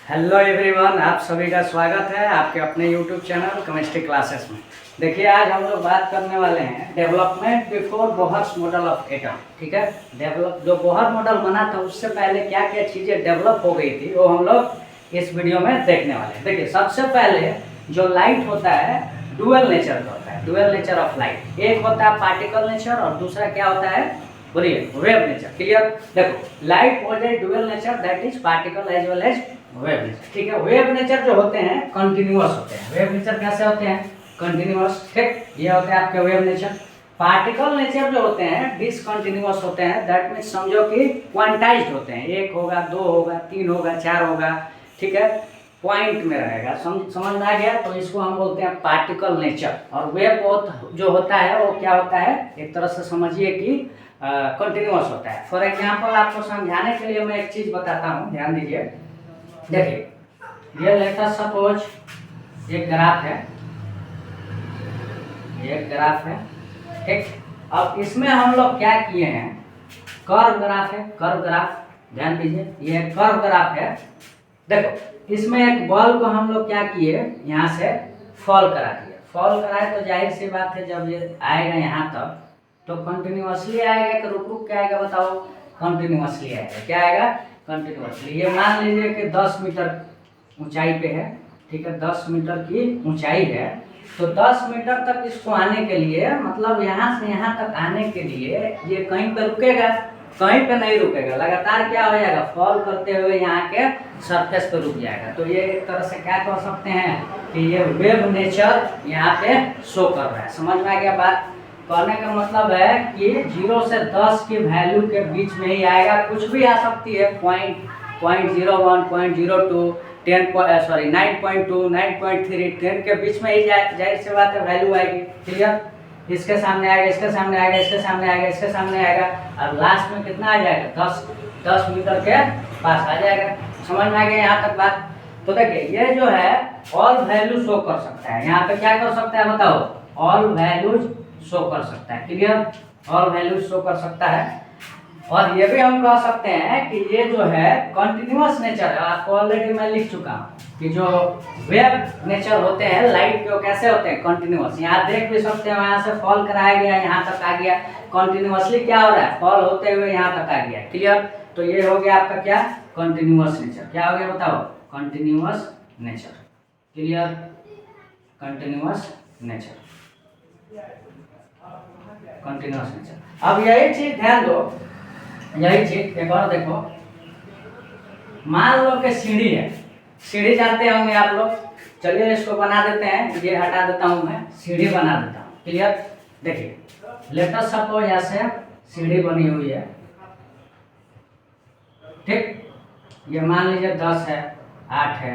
Hello everyone, आप सभी का स्वागत है आपके अपने यूट्यूब चैनल केमिस्ट्री क्लासेस में। देखिए, आज हम लोग बात करने वाले हैं development before Bohr's model of atom. ठीक है, डेवलप जो बोहर मॉडल बना था उससे पहले क्या क्या चीज़ें डेवलप हो गई थी वो हम लोग इस वीडियो में देखने वाले हैं। देखिए, सबसे पहले जो लाइट होता है डुअल नेचर का होता है, डुअल नेचर ऑफ लाइट। एक होता है पार्टिकल नेचर और दूसरा क्या होता है, बोलिए, वेव नेचर। क्लियर? देखो, light was a dual nature, that is particle as well as wave nature. ठीक है, वेव नेचर जो होते हैं कंटिन्यूअस होते हैं। वेव नेचर कैसे होते हैं? कंटिन्यूअस। ठीक, ये होते हैं आपके वेव नेचर। पार्टिकल नेचर जो होते हैं डिसकंटिन्यूअस होते हैं, दैट मीन्स समझो कि क्वांटाइज्ड होते हैं। 1 होगा, 2 होगा, 3 होगा, 4 होगा। ठीक है, पॉइंट में रहेगा। समझ में आ गया? तो इसको हम बोलते हैं पार्टिकल नेचर। और वेव जो होता है वो क्या होता है, एक तरह से समझिए कि कंटिन्यूअस होता है। फॉर एग्जाम्पल, आपको समझाने के लिए मैं एक चीज़ बताता हूँ, ध्यान दीजिए। देखिए, ये लेट अस सपोज एक ग्राफ है, ये ग्राफ है। ठीक, अब इसमें हम लोग क्या किए हैं, कर्व ग्राफ है, कर्व ग्राफ। ध्यान दीजिए, ये कर्व ग्राफ है। देखो, इसमें एक बॉल को हम लोग क्या किए, यहाँ से फॉल करा दिए। फॉल कराए तो जाहिर सी बात है जब ये आएगा यहाँ तक तो कंटिन्यूअसली आएगा कि रुक रुक के आएगा, बताओ? कंटिन्यूअसली आएगा। क्या आएगा? कंटिन्यूअसली। ये मान लीजिए कि 10 मीटर ऊंचाई पे है। ठीक है, 10 मीटर की ऊंचाई है, तो 10 मीटर तक इसको आने के लिए, मतलब यहाँ से यहाँ तक आने के लिए ये कहीं पे रुकेगा? कहीं पे नहीं रुकेगा, लगातार क्या हो जाएगा, फॉल करते हुए यहाँ के सरफेस पे रुक जाएगा। तो ये एक तरह से क्या कह सकते हैं कि ये वेव नेचर यहाँ पे शो कर रहा है। समझ में आ गया बात? कहने का मतलब है कि 0 से 10 की वैल्यू के बीच में ही आएगा, कुछ भी आ सकती है। 0.01, 0.02, 9.2, 9.3, 10 के बीच में ही जाहिर सी बात है वैल्यू आएगी। क्लियर? इसके सामने आएगा, इसके सामने आएगा, इसके सामने आएगा, इसके सामने आएगा, और लास्ट में कितना आ जाएगा, 10 मीटर के पास आ जाएगा। समझ में आ गया यहाँ तक बात? तो देखिए, ये जो है ऑल वैल्यू शो कर सकता है। यहाँ पे क्या कर सकता है, बताओ? ऑल वैल्यूज शो कर सकता है। क्लियर? ऑल वैल्यूज शो कर सकता है। और ये भी हम कह सकते हैं कि ये जो है कंटिन्यूअस नेचर है। आपको ऑलरेडी मैं लिख चुका हूँ कि जो वेव नेचर होते हैं लाइट के, वो कैसे होते हैं, कंटिन्यूअस। यहाँ देख भी सकते हैं, यहाँ से फॉल कराया गया, यहाँ तक आ गया, कंटिन्यूअसली क्या हो रहा है, फॉल होते हुए यहाँ तक आ गया। क्लियर? तो ये हो गया आपका क्या, कंटिन्यूअस नेचर। क्या हो गया, बताओ? Continuous nature. Clear? Continuous nature, continuous nature. अब यही चीज ध्यान दो, यही चीज एक और देखो। मान लो कि सीढ़ी है, सीढ़ी जानते होंगे आप लोग। चलिए इसको बना देते हैं, ये हटा देता हूं मैं, सीढ़ी बना देता हूं। क्लियर? देखिए, लेट अस सपोज ऐसे सीढ़ी बनी हुई है। ठीक, ये मान लीजिए 10 है, 8 है,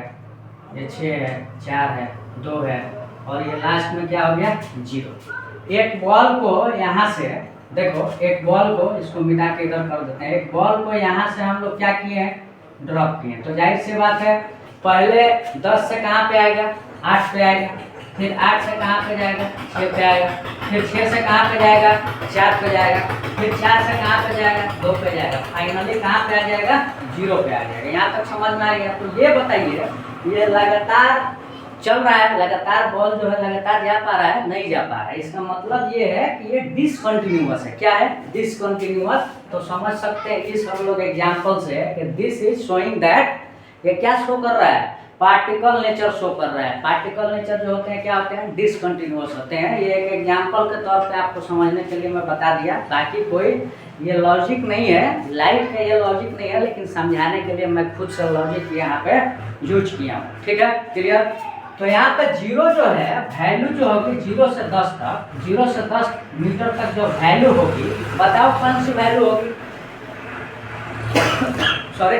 ये 6 है, 4 है, 2 है, और ये लास्ट में क्या हो गया, 0। एक बॉल को यहाँ से देखो, एक बॉल को इसको मिटा के इधर कर देते हैं। एक बॉल को यहाँ से हम लोग क्या किए हैं, ड्रॉप किए। तो जाहिर सी बात है, पहले 10 से कहाँ पे आएगा, 8 पे आएगा, फिर 8 से कहाँ पे जाएगा, 6 पे आएगा, फिर 6 से कहाँ पे जाएगा, 4 पे जाएगा, फिर 4 से कहाँ पे जाएगा, 2 पे जाएगा, फाइनली कहाँ पे आ जाएगा, 0 पे आ जाएगा। यहाँ तक समझ में आ गया? तो ये बताइए, ये लगातार चल रहा है, लगातार बॉल जो है लगातार जा पा रहा है, नहीं जा पा रहा है। इसका मतलब ये है कि ये डिसकंटिन्यूअस है। क्या है? डिसकंटिन्यूअस। तो समझ सकते हैं इस हम लोग एग्जांपल से कि दिस इज शोइंग दैट ये क्या शो कर रहा है, पार्टिकल नेचर शो कर रहा है। पार्टिकल नेचर जो होते हैं क्या होते हैं, डिसकंटिन्यूअस होते हैं। ये एक एग्जांपल के तौर पे आपको समझने के लिए मैं बता दिया, ताकि कोई ये लॉजिक नहीं है, लाइफ का ये लॉजिक नहीं है, लेकिन समझाने के लिए मैं खुद से लॉजिक यहाँ पे यूज किया हूँ। ठीक है? क्लियर? तो यहाँ पे 0 जो है वैल्यू जो होगी 0 से 10 तक, 0 से 10 मीटर तक जो वैल्यू होगी, बताओ कौन सी वैल्यू होगी? सॉरी,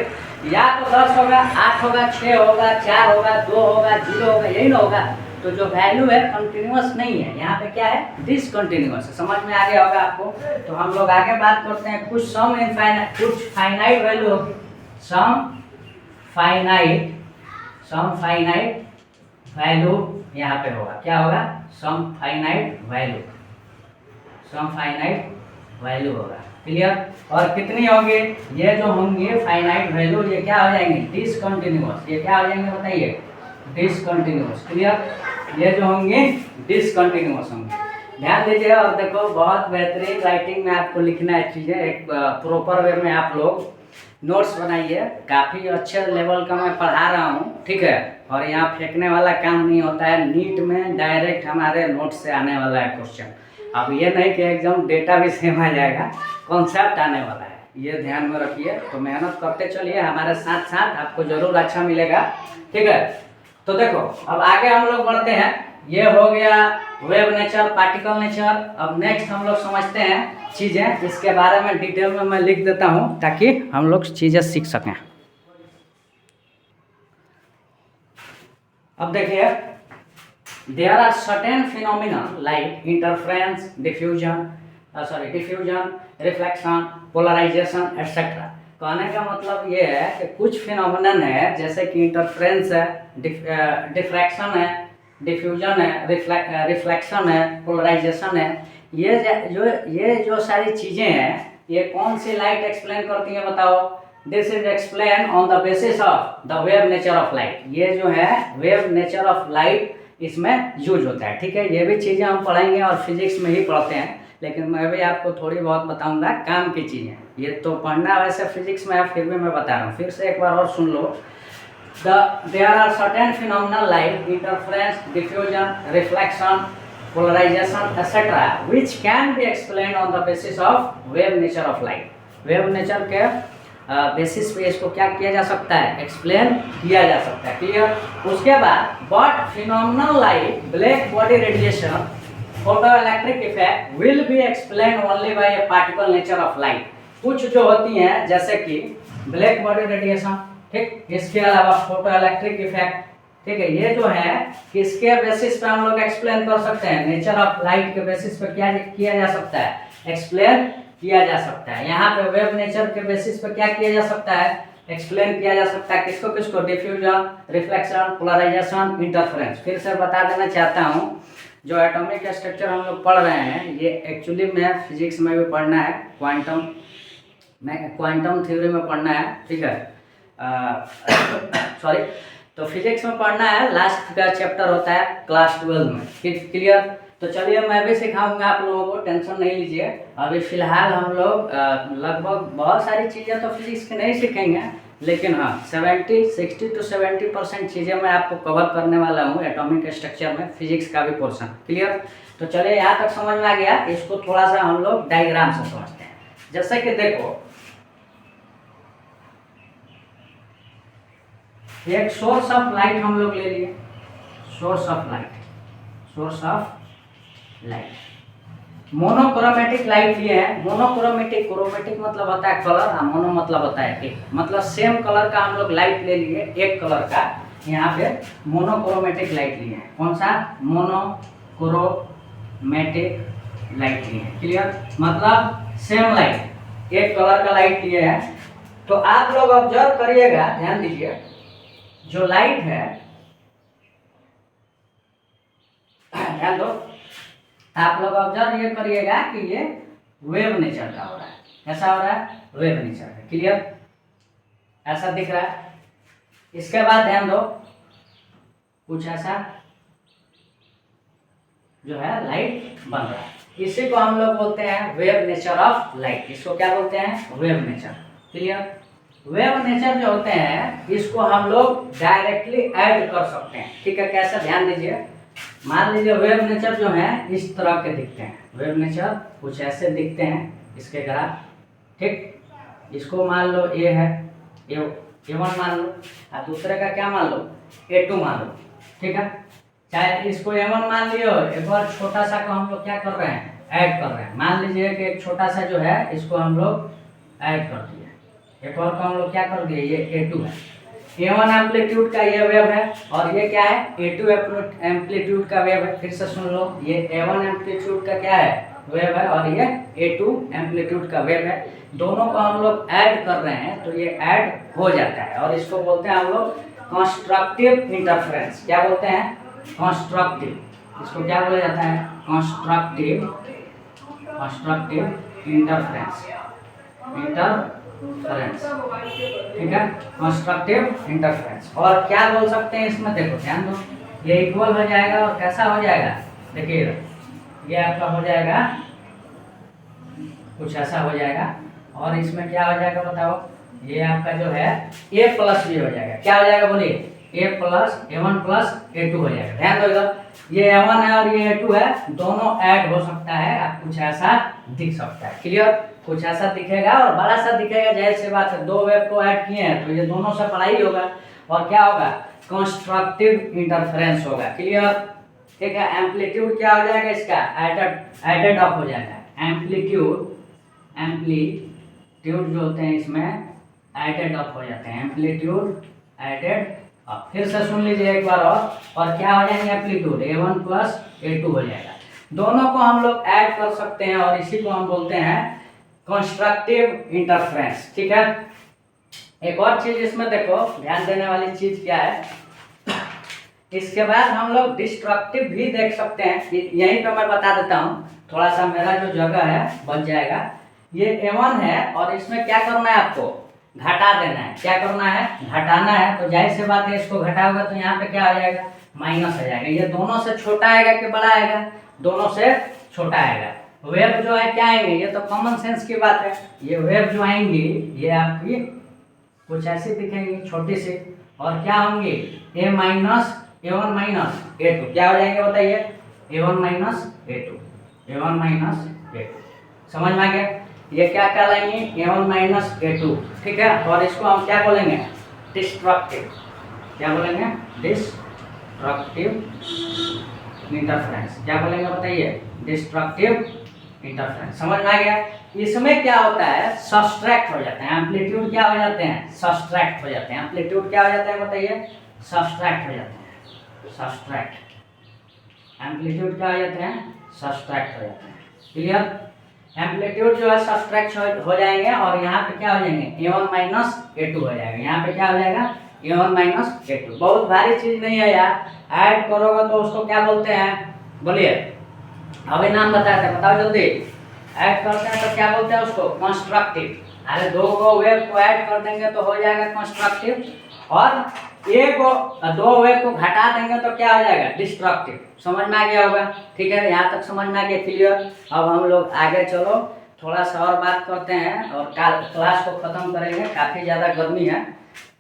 या तो 10 होगा, 8 होगा, 6 होगा, 4 होगा, 2 होगा, 0 होगा, यही ना होगा। तो जो वैल्यू है कंटिन्यूअस नहीं है, यहाँ पे क्या है, डिसकंटिन्यूअस है। समझ में आ गया होगा आपको? तो हम लोग आगे बात करते हैं। कुछ सम इनफाइनाइट, कुछ फाइनाइट वैल्यू होगी, सम फाइनाइट वैल्यू यहाँ पे होगा। क्या होगा? सम फाइनाइट वैल्यू, सम फाइनाइट वैल्यू होगा। क्लियर। और कितनी होंगे, ये जो होंगे फाइनाइट वैल्यू, ये क्या हो जाएंगे, डिसकंटिन्यूअस। ये क्या हो जाएंगे बताइए, डिसकंटिन्यूअस। क्लियर, ये जो होंगे डिसकंटिन्यूअस होंगे। ध्यान दीजिए। और देखो बहुत बेहतरीन राइटिंग में आपको लिखना है चीज़ें, एक प्रॉपर वे में आप लोग नोट्स बनाइए। काफ़ी अच्छे लेवल का मैं पढ़ा रहा हूँ, ठीक है। और यहाँ फेंकने वाला काम नहीं होता है, नीट में डायरेक्ट हमारे नोट्स से आने वाला है क्वेश्चन। अब ये नहीं कि एकदम डेटा भी सेम आ जाएगा, कॉन्सेप्ट आने वाला है, ये ध्यान में रखिए। तो मेहनत करते चलिए हमारे साथ साथ, आपको जरूर अच्छा मिलेगा, ठीक है। तो देखो अब आगे हम लोग बढ़ते हैं। ये हो गया वेव नेचर, पार्टिकल नेचर। अब नेक्स्ट हम लोग समझते हैं चीज़ें, इसके बारे में डिटेल में मैं लिख देता हूँ ताकि हम लोग चीज़ें सीख सकें। अब देखिए, there are certain phenomena like interference, diffusion, reflection, polarisation etcetera. कहने का मतलब ये है कि कुछ फिनोमिनन है, जैसे कि इंटरफ्रेंस है, डिफ्रैक्शन है, डिफ्यूजन है, रिफ्लेक्शन है, पोलराइजेशन है। ये जो सारी चीज़ें हैं, ये कौन सी लाइट एक्सप्लेन करती हैं बताओ। This is explain on the basis of the wave nature of light. ये जो है वेव नेचर ऑफ लाइट इसमें यूज होता है, ठीक है। ये भी चीज़ें हम पढ़ेंगे और फिजिक्स में ही पढ़ते हैं, लेकिन मैं भी आपको थोड़ी बहुत बताऊंगा काम की चीज़ें। ये तो पढ़ना वैसे फिजिक्स में है, फिर भी मैं बता रहा हूँ। फिर से एक बार और सुन लो। There are certain phenomena like interference, diffusion, reflection, polarization, etc., which can be explained on the basis of wave nature of light. Wave nature के बेसिस पे इसको क्या किया जा सकता है, एक्सप्लेन किया जा सकता है। क्लियर। उसके बाद but phenomenal like black body radiation, photo electric effect will be explain only by A particle nature of light. कुछ जो होती हैं जैसे कि ब्लैक बॉडी रेडिएशन, ठीक, इसके अलावा फोटो इलेक्ट्रिक इफेक्ट, ठीक है, ये जो है किसके बेसिस पे हम लोग एक्सप्लेन कर सकते हैं, नेचर ऑफ लाइट के बेसिस पे क्या किया जा सकता है, एक्सप्लेन किया जा सकता है। यहाँ पे वेव नेचर के बेसिस पे क्या किया जा सकता है, एक्सप्लेन किया जा सकता है। किसको किसको, डिफ्यूजन, रिफ्लेक्शन, पोलराइजेशन, इंटरफेरेंस। फिर से बता देना चाहता हूँ, जो एटॉमिक स्ट्रक्चर हम लोग पढ़ रहे हैं, ये एक्चुअली में फिजिक्स में भी पढ़ना है, क्वांटम थ्योरी में पढ़ना है, ठीक है। सॉरी, तो फिजिक्स में पढ़ना है, लास्ट का चैप्टर होता है क्लास 12 में। क्लियर। तो चलिए मैं भी सिखाऊंगा आप लोगों को, टेंशन नहीं लीजिए। अभी फिलहाल हम लोग लगभग बहुत सारी चीज़ें तो फिजिक्स की नहीं सीखेंगे, लेकिन हाँ 60 to 70% चीज़ें मैं आपको कवर करने वाला हूँ एटॉमिक स्ट्रक्चर में, फिजिक्स का भी पोर्शन। क्लियर। तो चलिए यहाँ तक समझ में आ गया। इसको थोड़ा सा हम लोग डायग्राम से समझते हैं। जैसे कि देखो, एक सोर्स ऑफ लाइट हम लोग ले लिए, source of light, monochromatic light लिए हैं। मोनोक्रोमेटिक, क्रोमेटिक मतलब होता है कलर, और मोनो मतलब होता है एक, मतलब सेम कलर का हम लोग लाइट ले लिए, एक कलर का। यहाँ पे मोनोक्रोमेटिक लाइट लिए हैं। कौन सा, मोनोक्रोमेटिक लाइट लिए हैं। क्लियर, मतलब सेम लाइट, एक कलर का लाइट लिए हैं। तो आप लोग ऑब्जर्व करिएगा, ध्यान दीजिए, जो लाइट है, ध्यान दो, आप लोग ऑब्जर्व ये करिएगा कि ये वेव नेचर का हो रहा है। कैसा हो रहा है, वेव नेचर का। क्लियर, ऐसा दिख रहा है। इसके बाद ध्यान दो, कुछ ऐसा जो है लाइट बन रहा है, इसी को हम लोग बोलते हैं वेव नेचर ऑफ लाइट। इसको क्या बोलते हैं, wave nature. Clear. Wave nature जो होते हैं, इसको हम लोग डायरेक्टली ऐड कर सकते हैं, ठीक है। कैसे, ध्यान दीजिए। मान लीजिए वेव नेचर जो है इस तरह के दिखते हैं, वेव नेचर कुछ ऐसे दिखते हैं, इसके ग्राफ, ठीक। इसको मान लो ए है, A1 मान लो, और दूसरे का क्या मान लो, A2 मान लो, ठीक है। चाहे इसको A1 मान लियो, एक और छोटा सा को हम लोग क्या कर रहे हैं, ऐड कर रहे हैं। मान लीजिए कि एक छोटा सा जो है इसको हम लोग ऐड कर दिए, एक और को हम लोग क्या कर दिए, ये A2 है। A1 एम्पलीट्यूड का ये वेव है, और ये क्या है, A2 एम्पलीट्यूड का वेव है। फिर से सुन लो, ये A1 एम्पलीट्यूड का क्या है, वेव है, और ये A2 एम्पलीट्यूड का वेव है। दोनों को हम लोग ऐड कर रहे हैं, तो ये ऐड हो जाता है, और इसको बोलते हैं हम लोग कंस्ट्रक्टिव इंटरफेरेंस। क्या बोलते हैं, कंस्ट्रक्टिव। इसको क्या बोला जाता है, कंस्ट्रक्टिव इंटरफेरेंस। इंटरफेरेंस, ठीक है, कंस्ट्रक्टिव इंटरफेरेंस। और क्या बोल सकते हैं इसमें, देखो ध्यान दो, ये इक्वल हो जाएगा और कैसा हो जाएगा, देखिए ये आपका हो जाएगा कुछ ऐसा हो जाएगा, और इसमें क्या हो जाएगा बताओ, ये आपका जो है a प्लस बी हो जाएगा, क्या हो जाएगा बोलिए, a plus a1 plus a2 हो जाएगा। ध्यान दो इधर, ये a1 है और ये a2 है, दोनों ऐड हो सकता है, अब कुछ ऐसा दिख सकता है, क्लियर, कुछ ऐसा दिखेगा और बड़ा सा दिखेगा, जाहिर सी बात है, दो वेव को ऐड किए हैं तो ये दोनों से पढ़ाई होगा, और क्या होगा, कंस्ट्रक्टिव इंटरफेरेंस होगा, क्लियर, ठीक है। एम्पलीट्यूड क्या हो जाएगा इसका, एडेड अप हो जाएगा, एम्पलीट्यूड जो होते हैं इसमें एडेड अप हो जाते हैं, एम्पलीट्यूड एडेड अप। फिर से सुन लीजिए एक बार और क्या हो जाएंगे, एम्पलीट्यूड a1 प्लस a2 हो जाएगा, दोनों को हम लोग ऐड कर सकते हैं और इसी को हम बोलते हैं कंस्ट्रक्टिव इंटरफेरेंस, ठीक है। एक और चीज इसमें देखो, ध्यान देने वाली चीज क्या है, इसके बाद हम लोग डिस्ट्रक्टिव भी देख सकते हैं, यहीं पे मैं बता देता हूँ, थोड़ा सा मेरा जो जगह है बच जाएगा। ये a1 है और इसमें क्या करना है, आपको घटा देना है, क्या करना है, घटाना है, तो जाहिर सी बात है इसको घटाओगे तो यहाँ पे क्या आ जाएगा, माइनस आ जाएगा। ये दोनों से छोटा आएगा कि बड़ा आएगा, दोनों से छोटा आएगा। वेव जो है क्या आएंगे, ये तो कॉमन सेंस की बात है, ये वेव जो आएंगी ये आपकी कुछ ऐसी दिखेंगी छोटी सी, और क्या होंगी, a1 माइनस a2, क्या हो जाएंगे बताइए, a1 माइनस a2, समझ में आ गया, ये क्या कहलाएंगे, a1 माइनस a2, ठीक है। और इसको हम क्या बोलेंगे, डिस्ट्रक्टिव, क्या बोलेंगे, डिस्ट्रक्टिव इंटरफेरेंस, क्या बोलेंगे बताइए, डिस्ट्रक्टिव इंटरफेरेंस, समझ में आ गया। इसमें क्या होता है, सब्सट्रैक्ट हो जाते हैं, एम्पलीट्यूड क्या हो जाते हैं, सब्सट्रैक्ट हो जाते हैं, एम्पलीट्यूड क्या हो जाते हैं बताइए, सब्सट्रैक्ट हो जाते हैं, सब्सट्रैक्ट, एम्पलीट्यूड क्या हो जाते हैं, सब्सट्रैक्ट हो जाते हैं, क्लियर। एम्पलीट्यूड जो है सब्सट्रैक्ट हो जाएंगे और यहाँ पे क्या हो जाएंगे, a1 माइनस a2 हो जाएगा, यहाँ पे क्या हो जाएगा, a1 माइनस a2। बहुत भारी चीज नहीं है यार, ऐड करोगे तो उसको क्या बोलते हैं, बोलिए, अभी नाम बताते हैं, बताओ जल्दी, ऐड करते हैं तो क्या बोलते हैं उसको, कंस्ट्रक्टिव। अरे दो वेव को ऐड कर देंगे तो हो जाएगा कंस्ट्रक्टिव, और दो वेव को घटा देंगे तो क्या हो जाएगा, डिस्ट्रक्टिव। समझ में आ गया होगा, ठीक है, यहाँ तक समझ में आ गया, क्लियर। अब हम लोग आगे चलो, थोड़ा सा और बात करते हैं और क्लास को खत्म करेंगे, काफ़ी ज़्यादा गर्मी है,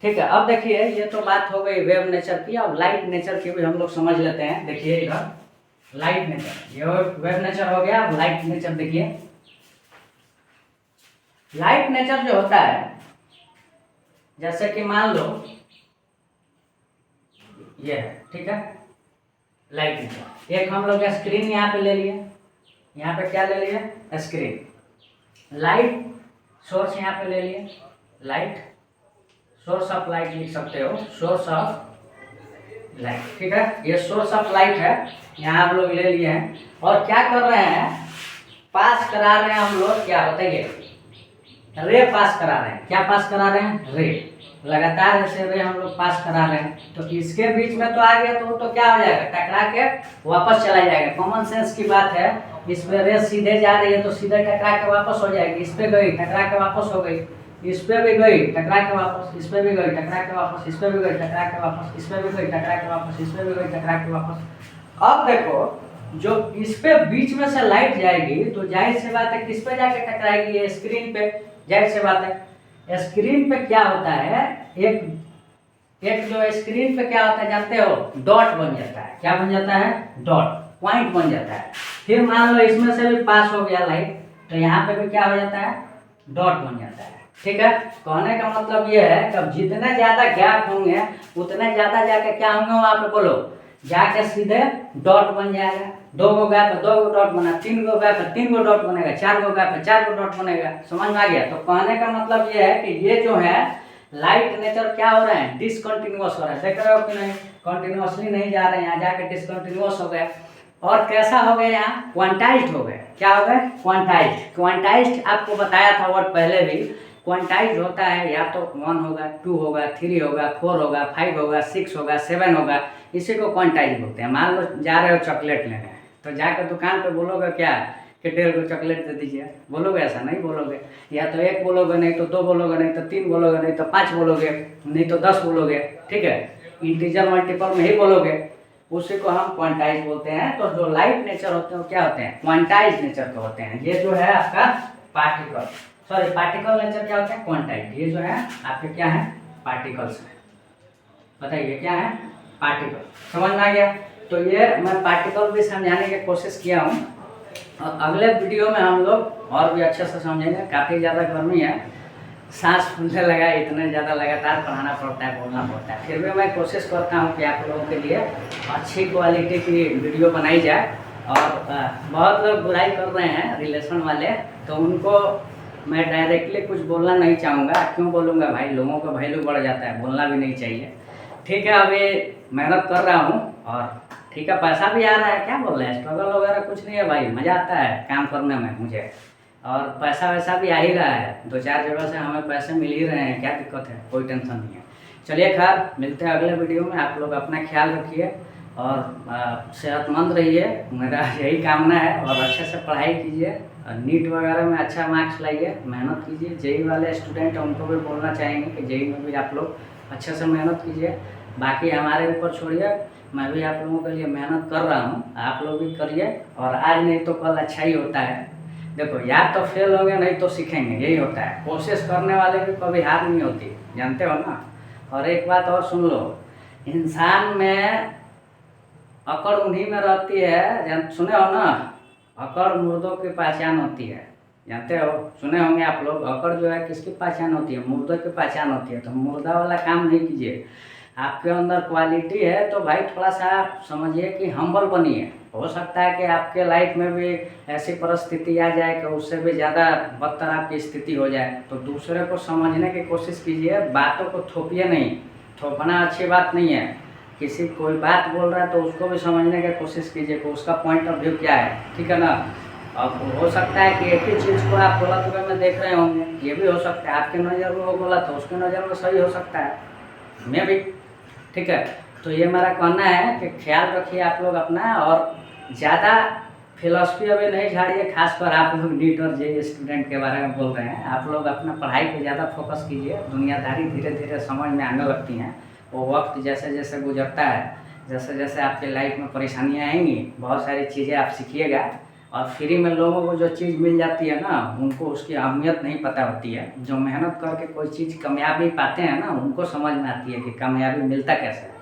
ठीक है। अब देखिए, ये तो बात हो गई वेव नेचर की, अब लाइट नेचर की भी हम लोग समझ लेते हैं। देखिए इधर लाइट नेचर, ये वेव नेचर हो गया, अब लाइट नेचर देखिए। लाइट नेचर जो होता है, जैसे कि मान लो ये है, ठीक है, लाइट नेचर। एक हम लोग स्क्रीन यहाँ पे ले लिए, यहाँ पे क्या ले लिए, स्क्रीन। लाइट सोर्स यहाँ पे ले लिए, लाइट सोर्स ऑफ लाइट लिख सकते हो, सोर्स ऑफ लाइट, ठीक है, ये सोर्स ऑफ लाइट है, यहाँ हम लोग ले लिए हैं। और क्या कर रहे हैं, पास करा रहे हैं हम लोग, क्या बताइए, रे पास करा रहे हैं। क्या पास करा रहे हैं, रे, लगातार ऐसे रे हम लोग पास करा रहे हैं। तो इसके बीच में तो आ गया तो क्या हो जाएगा, टकरा के वापस चला जाएगा, कॉमन सेंस की बात है। इस पे रे सीधे जा रही है तो सीधे टकरा के वापस हो जाएगी, इस पे गई टकरा के वापस हो गई, इस पे भी गई टकरा के वापस, इस पे भी गई टकरा के वापस, इस पे भी गई टकरा के वापस, इस पे भी गई टकरा के वापस, इस पे भी गई टकरा के वापस। अब देखो, जो इस पे बीच में से लाइट जाएगी तो जाहिर सी बात है किस पे जाके टकराएगी, ये स्क्रीन पे, जाहिर सी बात है। स्क्रीन पे क्या होता है, एक जो स्क्रीन पे क्या होता है जानते हो, डॉट बन जाता है। क्या बन जाता है, डॉट, पॉइंट बन जाता है। फिर मान लो इसमें से भी पास हो गया लाइट, तो यहाँ पे भी क्या हो जाता है, डॉट बन जाता है, ठीक है। कहने का मतलब ये है कि जितने ज्यादा गैप होंगे उतने ज्यादा जाके क्या होंगे वहाँ पे, बोलो, जाके सीधे डॉट बन जाएगा। दो गो गैप है, दो गो डॉट बना, तीन गो गैप है, तीन गो डॉट बनेगा, चार गो गैप है, चार गो डॉट बनेगा। समझ में आ गया। तो कहने का मतलब ये है कि ये जो है लाइट नेचर क्या हो रहे हैं, डिसकंटिन्यूअस हो रहा है। देख रहे हो कि नहीं, कंटिन्यूअसली नहीं जा रहे हैं, यहाँ जाके डिसकंटिन्यूअस हो गए। और कैसा हो गया, यहाँ क्वांटाइज्ड हो गए। क्या हो गए, क्वांटाइज्ड। क्वांटाइज्ड आपको बताया था वर्ड पहले भी, क्वांटाइज होता है या तो 1 होगा, 2 होगा, 3 होगा, 4 होगा, 5 होगा, 6 होगा, 7 होगा, इसी को क्वांटाइज बोलते हैं। मान लो जा रहे हो चॉकलेट लेने, तो जाकर दुकान पे बोलोगे क्या कि 1.5 चॉकलेट दे दीजिए, बोलोगे? ऐसा नहीं बोलोगे। या तो 1 बोलोगे, नहीं तो 2 बोलोगे, नहीं तो 3 बोलोगे, नहीं तो 5 बोलोगे, नहीं तो 10 बोलोगे, ठीक है। इंटीजर मल्टीपल में ही बोलोगे, उसी को हम क्वांटाइज बोलते हैं। तो जो लाइट नेचर होते हैं वो क्या होते हैं? क्वांटाइज नेचर के होते हैं। ये जो है आपका पार्टिकल, सॉरी पार्टिकल नेचर क्या होता है? क्वांटाइज। ये जो है आपके क्या है? पार्टिकल्स है। बताइए क्या है? पार्टिकल। समझ में आ गया? तो ये मैं पार्टिकल भी समझाने की कोशिश किया हूँ, और अगले वीडियो में हम लोग और भी अच्छे से समझेंगे। काफ़ी ज़्यादा गर्मी है, सांस फूलने लगा, इतने ज़्यादा लगातार पढ़ाना पड़ता है, बोलना पड़ता है। फिर भी मैं कोशिश करता हूँ कि आप लोगों के लिए अच्छी क्वालिटी की वीडियो बनाई जाए। और बहुत लोग बुराई कर रहे हैं रिलेशन वाले, तो उनको मैं डायरेक्टली कुछ बोलना नहीं चाहूँगा। क्यों बोलूँगा भाई? लोगों का वैल्यू बढ़ जाता है, बोलना भी नहीं चाहिए, ठीक है। अभी मेहनत कर रहा हूँ और ठीक है, पैसा भी आ रहा है, क्या बोल रहे हैं, स्ट्रगल वगैरह कुछ नहीं है भाई, मज़ा आता है काम करने में मुझे, और पैसा वैसा भी आ ही रहा है। 2-4 जगह से हमें पैसे मिल ही रहे हैं, क्या दिक्कत है? कोई टेंशन नहीं है। चलिए खैर, मिलते हैं अगले वीडियो में। आप लोग अपना ख्याल रखिए और सेहतमंद रहिए, मेरा यही कामना है। और अच्छे से पढ़ाई कीजिए, नीट वगैरह में अच्छा मार्क्स लाइए, मेहनत कीजिए। जेई वाले स्टूडेंट हैं उनको भी बोलना चाहेंगे कि जेई में भी आप लोग अच्छे से मेहनत कीजिए। बाकी हमारे ऊपर छोड़िए, मैं भी आप लोगों के लिए मेहनत कर रहा हूँ, आप लोग भी करिए। और आज नहीं तो कल अच्छा ही होता है। देखो, या तो फेल होंगे, नहीं तो सीखेंगे, यही होता है। कोशिश करने वाले की कभी हार नहीं होती, जानते हो ना। और एक बात और सुन लो, इंसान में अकड़ उन्हीं में रहती है, सुने हो ना, अकड़ मुर्दों की पहचान होती है, जानते हो? सुने होंगे आप लोग। अकड़ जो है किसकी पहचान होती है? मुर्दों की पहचान होती है। तो मुर्दा वाला काम नहीं कीजिए। आपके अंदर क्वालिटी है तो भाई थोड़ा सा समझिए कि हम्बल बनिए। हो सकता है कि आपके लाइफ में भी ऐसी परिस्थिति आ जाए कि उससे भी ज़्यादा बदतर आपकी स्थिति हो जाए, तो दूसरे को समझने की कोशिश कीजिए, बातों को थोपिए नहीं। थोपना अच्छी बात नहीं है। किसी कोई बात बोल रहा है तो उसको भी समझने की कोशिश कीजिए कि उसका पॉइंट ऑफ व्यू क्या है, ठीक है ना। अब हो सकता है कि एक ही चीज़ को आप गलत वे में देख रहे होंगे, ये भी हो सकता है। आपके नज़र में वो गलत हो, उसके नज़र में सही हो सकता है, मैं भी, ठीक है। तो ये मेरा कहना है कि ख्याल रखिए आप लोग अपना, और ज़्यादा फिलॉसफी अभी नहीं झाड़िए। खासकर आप लोग नीट और जेईई स्टूडेंट के बारे में बोल रहे हैं, आप लोग अपना पढ़ाई पे ज़्यादा फोकस कीजिए। दुनियादारी धीरे धीरे समझ में आने लगती हैं। वो वक्त जैसे जैसे गुजरता है, जैसे जैसे आपके लाइफ में परेशानियाँ आएंगी, बहुत सारी चीज़ें आप सीखिएगा। और फ्री में लोगों को जो चीज़ मिल जाती है ना, उनको उसकी अहमियत नहीं पता होती है। जो मेहनत करके कोई चीज़ कामयाबी पाते हैं ना, उनको समझ में आती है कि कामयाबी मिलता कैसे है।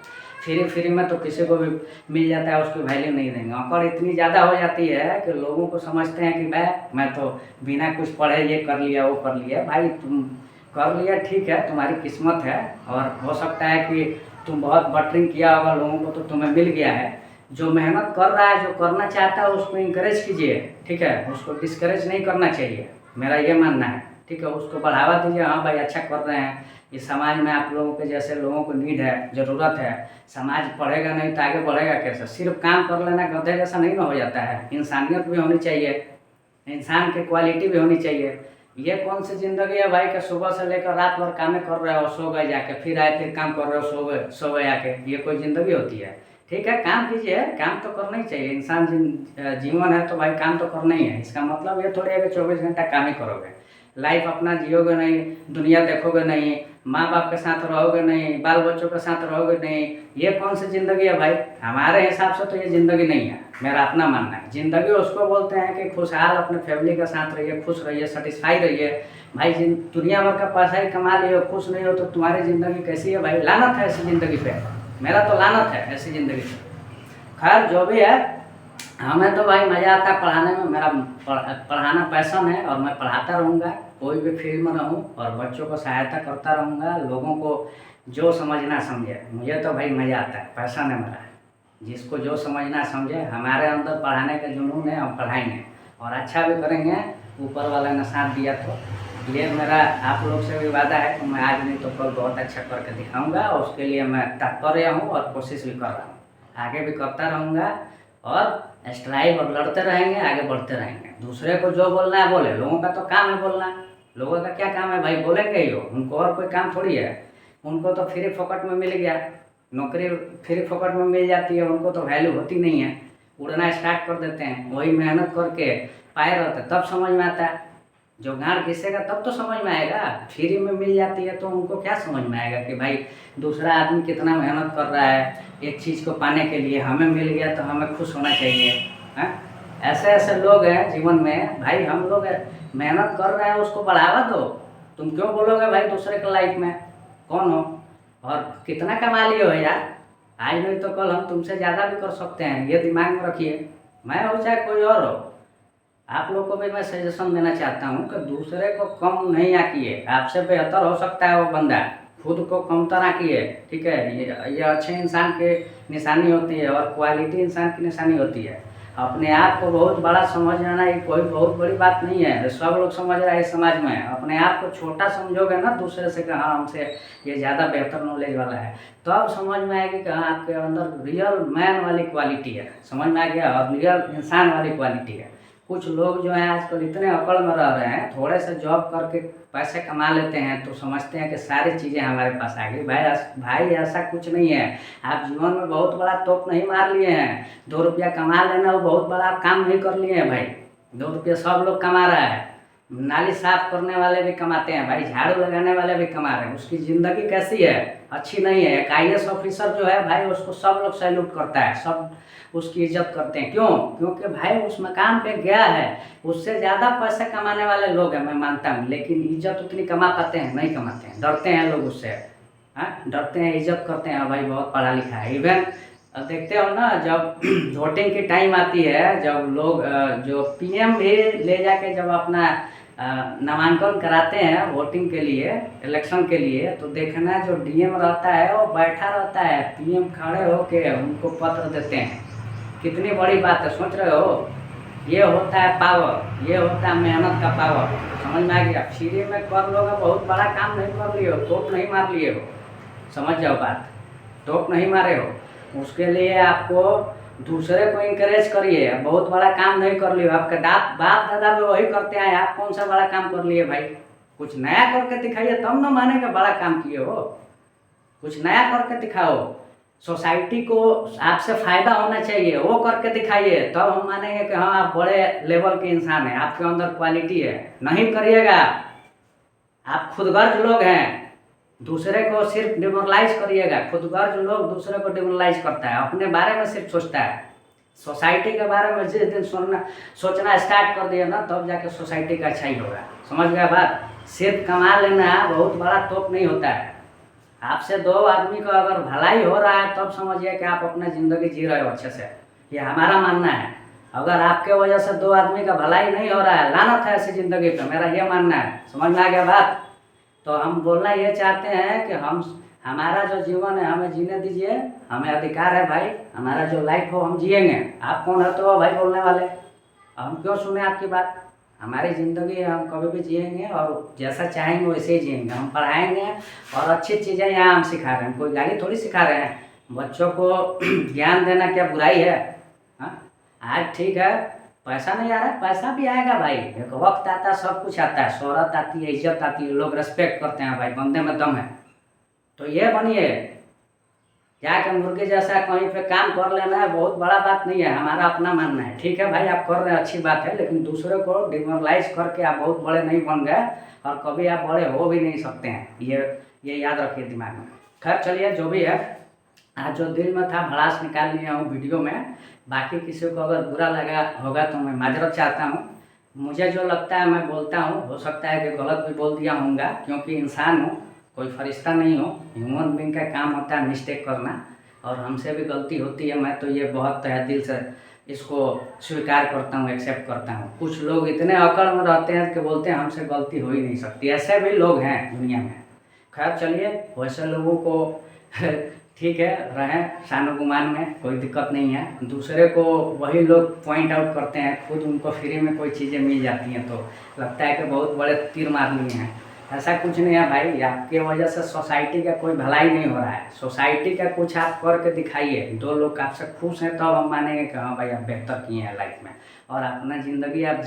फ्री में तो किसी को भी मिल जाता है, उसकी वैल्यू नहीं देंगे। अकड़ इतनी ज़्यादा हो जाती है कि लोगों को समझते हैं कि मैं तो बिना कुछ पढ़े ये कर लिया, वो कर लिया। भाई तुम कर लिया, ठीक है, तुम्हारी किस्मत है। और हो सकता है कि तुम बहुत बटरिंग किया होगा लोगों को, तो तुम्हें मिल गया है। जो मेहनत कर रहा है, जो करना चाहता है, उसको इंकरेज कीजिए, ठीक है। उसको डिस्करेज नहीं करना चाहिए, मेरा ये मानना है, ठीक है। उसको बढ़ावा दीजिए, हाँ भाई अच्छा कर रहे हैं। इस समाज में आप लोगों के जैसे लोगों को नीड है, ज़रूरत है। समाज पढ़ेगा नहीं तो आगे बढ़ेगा कैसे? सिर्फ काम कर लेना गधे जैसा नहीं ना हो जाता है। इंसानियत भी होनी चाहिए, इंसान की क्वालिटी भी होनी चाहिए। ये कौन सी ज़िंदगी है भाई कि सुबह से लेकर रात भर काम कर रहे हो, सो गए जाके, फिर आए फिर काम कर रहे हो, सो गए आके? ये कोई ज़िंदगी होती है? ठीक है, काम कीजिए, काम तो करना ही चाहिए। इंसान जीवन है तो भाई काम तो करना ही है। इसका मतलब ये थोड़ी है कि 24 घंटा काम ही करोगे। लाइफ अपना जियोगे नहीं, दुनिया देखोगे नहीं, माँ बाप के साथ रहोगे नहीं, बाल बच्चों के साथ रहोगे नहीं। ये कौन सी ज़िंदगी है भाई? हमारे हिसाब से तो ये ज़िंदगी नहीं है, मेरा अपना मानना है। ज़िंदगी उसको बोलते हैं कि खुशहाल अपने फैमिली के साथ रहिए, खुश रहिए, सेटिस्फाई रहिए। भाई दुनिया भर का पैसा ही कमा लियो, खुश नहीं हो तो तुम्हारी ज़िंदगी कैसी है भाई? लानत है ऐसी ज़िंदगी पे, मेरा तो लानत है ऐसी ज़िंदगी पे। खैर जो भी है, हमें तो भाई मज़ा आता है पढ़ाने में। मेरा पढ़ाना पैशन है और मैं पढ़ाता रहूँगा, कोई भी फील्ड में रहूँ, और बच्चों को सहायता करता रहूँगा। लोगों को जो समझना समझे, मुझे तो भाई मज़ा आता है, पैशन है मेरा। जिसको जो समझना समझे, हमारे अंदर पढ़ाने का जुनून है, हम पढ़ाएंगे और अच्छा भी करेंगे, ऊपर वाला ने साथ दिया तो। ये मेरा आप लोग से भी वादा है कि मैं आज नहीं तो कल बहुत अच्छा करके दिखाऊँगा, और उसके लिए मैं तत्पर हूँ और कोशिश भी कर रहा हूँ, आगे भी करता रहूँगा। और स्ट्राइव और लड़ते रहेंगे, आगे बढ़ते रहेंगे। दूसरे को जो बोलना है बोले, लोगों का तो काम है बोलना। लोगों का क्या काम है भाई? बोलेंगे ही हो, उनको और कोई काम थोड़ी है। उनको तो फ्री फोकट में मिल गया, नौकरी फ्री फोकट में मिल जाती है, उनको तो वैल्यू होती नहीं है। उड़ना स्टार्ट कर देते हैं। वही मेहनत करके पाए रहते तब समझ में आता है। जो गाड़ घिसेगा तब तो समझ में आएगा। फ्री में मिल जाती है तो उनको क्या समझ में आएगा कि भाई दूसरा आदमी कितना मेहनत कर रहा है एक चीज़ को पाने के लिए, हमें मिल गया तो हमें खुश होना चाहिए। हैं, ऐसे ऐसे लोग हैं जीवन में भाई। हम लोग मेहनत कर रहे हैं उसको बढ़ावा दो। तुम क्यों बोलोगे भाई दूसरे के लाइफ में कौन हो और कितना कमा लिए हो यार। आज नहीं तो कल हम तुमसे ज़्यादा भी कर सकते हैं, ये दिमाग में रखिए। मैं हो चाहे कोई और हो, आप लोग को भी मैं सजेशन देना चाहता हूँ कि दूसरे को कम नहीं आकिए। आपसे बेहतर हो सकता है वो बंदा, खुद को कमतर आकिए। ठीक है, ये अच्छे इंसान की निशानी होती है और क्वालिटी इंसान की निशानी होती है। अपने आप को बहुत बड़ा समझ लेना ये कोई बहुत बड़ी बात नहीं है। सब लोग समझ रहा है इस समाज में। अपने आप को छोटा समझोगे ना दूसरे से कि हाँ हमसे ये ज़्यादा बेहतर नॉलेज वाला है, तो अब समझ में आएगी कि हाँ आपके अंदर रियल मैन वाली क्वालिटी है। समझ में आ गया, और रियल इंसान वाली क्वालिटी है। कुछ लोग जो हैं आजकल इतने अकड़ में रह रहे हैं, थोड़े से जॉब करके पैसे कमा लेते हैं तो समझते हैं कि सारी चीज़ें हमारे पास आ गई। भाई ऐसा कुछ नहीं है। आप जीवन में बहुत बड़ा तोप नहीं मार लिए हैं। 2 रुपया कमा लेना वो बहुत बड़ा काम नहीं कर लिए हैं भाई। 2 रुपया सब लोग कमा रहा है। नाली साफ करने वाले भी कमाते हैं भाई, झाड़ू लगाने वाले भी कमा रहे हैं। उसकी ज़िंदगी कैसी है? अच्छी नहीं है। एक IAS ऑफिसर जो है भाई उसको सब लोग सैल्यूट करता है, सब उसकी इज्जत करते हैं। क्यों? क्योंकि भाई उस मकाम पे गया है। उससे ज़्यादा पैसे कमाने वाले लोग हैं मैं मानता हूँ, लेकिन इज्जत उतनी कमा पाते हैं? नहीं कमाते हैं, डरते हैं लोग उससे। हाँ, डरते हैं, इज्जत करते हैं भाई बहुत पढ़ा लिखा है। इवन देखते हो ना जब वोटिंग की टाइम आती है, जब लोग जो PM भी ले जाके जब अपना नामांकन कराते हैं वोटिंग के लिए, इलेक्शन के लिए, तो देखना जो DM रहता है वो बैठा रहता है, PM खड़े होके उनको पत्र देते हैं। कितनी बड़ी बात है, सोच रहे हो? ये होता है पावर, ये होता है मेहनत का पावर। समझ में आ गया? फ्री में कर लोगे, बहुत बड़ा काम नहीं कर लिए हो, टोप नहीं मार लिए हो। समझ जाओ बात, टोप नहीं मारे हो। उसके लिए आपको दूसरे को इंकरेज करिए। बहुत बड़ा काम नहीं कर लिए, आपके बाप दादा भी वही करते हैं, आप कौन सा बड़ा काम कर लिए भाई? कुछ नया करके दिखाइए तब ना मानेगा बड़ा काम किए हो। कुछ नया करके दिखाओ, सोसाइटी को आपसे फ़ायदा होना चाहिए, वो करके दिखाइए, तब हम मानेंगे कि हाँ आप बड़े लेवल के इंसान हैं, आपके अंदर क्वालिटी है। नहीं करिएगा, आप खुदगर्ज लोग हैं। दूसरे को सिर्फ डिमोरलाइज करिएगा। खुदगर्ज लोग दूसरे को डिमोरलाइज करता है, अपने बारे में सिर्फ सोचता है। सोसाइटी के बारे में जिस दिन सोचना स्टार्ट कर दिया ना, तब जाके सोसाइटी का अच्छा ही होगा। समझ गया बात? सिर्फ कमा लेना बहुत बड़ा तोप नहीं होता है। आपसे 2 आदमी को अगर भलाई हो रहा है तब समझिए कि आप अपना ज़िंदगी जी रहे हो अच्छे से। ये हमारा मानना है। अगर आपके वजह से 2 आदमी का भलाई नहीं हो रहा है, लानत है ऐसी ज़िंदगी पे, मेरा ये मानना है। समझ में आ गया बात? तो हम बोलना ये चाहते हैं कि हमारा जो जीवन है हमें जीने दीजिए, हमें अधिकार है भाई। हमारा जो लाइफ हो हम जिएंगे। आप कौन है तो भाई बोलने वाले? हम क्यों सुने आपकी बात? हमारी ज़िंदगी है, हम कभी भी जिएंगे और जैसा चाहेंगे वैसे ही जिएंगे। हम पढ़ाएंगे और अच्छी चीज़ें यहाँ हम सिखा रहे हैं, कोई गाली थोड़ी सिखा रहे हैं। बच्चों को ज्ञान देना क्या बुराई है? हाँ, आज ठीक है पैसा नहीं आ रहा है, पैसा भी आएगा भाई। एक वक्त आता है, सब कुछ आता है, शोहरत आती है, इज्जत आती है, लोग रेस्पेक्ट करते हैं भाई, बंदे में दम है। तो ये बनिए, जाके मुर्गे जैसा कहीं पे काम कर लेना है बहुत बड़ा बात नहीं है। हमारा अपना मानना है। ठीक है भाई, आप कर रहे हैं अच्छी बात है, लेकिन दूसरे को डिमोरलाइज करके आप बहुत बड़े नहीं बन गए और कभी आप बड़े हो भी नहीं सकते हैं। ये याद रखिए दिमाग में। खैर चलिए, जो भी है, आज जो दिल में था भड़ास निकाल लिया हूँ वीडियो में। बाकी किसी को अगर बुरा लगा होगा तो मैं माजरत चाहता हूँ। मुझे जो लगता है मैं बोलता हूँ, हो सकता है कि गलत भी बोल दिया होऊंगा, क्योंकि इंसान हूँ, कोई फरिश्ता नहीं हो। ह्यूमन बीइंग का काम होता है मिस्टेक करना, और हमसे भी गलती होती है। मैं तो ये बहुत तहे दिल से इसको स्वीकार करता हूँ, एक्सेप्ट करता हूँ। कुछ लोग इतने अकड़ में रहते हैं कि बोलते हैं हमसे गलती हो ही नहीं सकती। ऐसे भी लोग हैं दुनिया में। खैर चलिए, वैसे लोगों को ठीक है, रहें शानो गुमान में, कोई दिक्कत नहीं है। दूसरे को वही लोग पॉइंट आउट करते हैं, खुद उनको फ्री में कोई चीज़ें मिल जाती हैं तो लगता है कि बहुत बड़े तीर मार लिए हैं। ऐसा कुछ नहीं है भाई। आपके वजह से सोसाइटी का कोई भलाई नहीं हो रहा है। सोसाइटी का कुछ आप करके दिखाइए, 2 लोग आपसे खुश हैं, तब हम मानेंगे कि हाँ भाई आप बेहतर किए हैं लाइफ में, और अपना ज़िंदगी आप